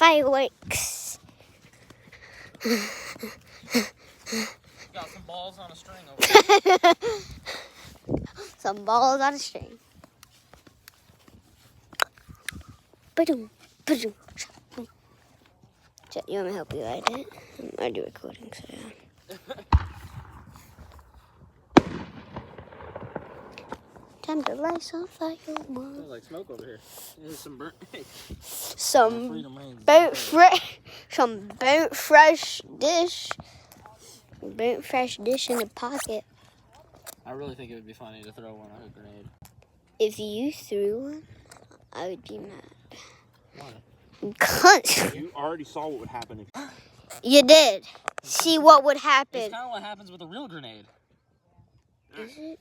fireworks. Got some balls on a string over there. Some balls on a string. Ba-doom, ba-doom. You want me to help you light it? I'm already recording, so yeah. Time to light some fire. Smells like smoke over here. There's some burnt. Some burnt fresh dish. Burnt fresh dish in the pocket. I really think it would be funny to throw one on a grenade. If you threw one, I would be mad. Why? Because You already saw what would happen if you did. See what would happen. It's kind of what happens with a real grenade. Is it?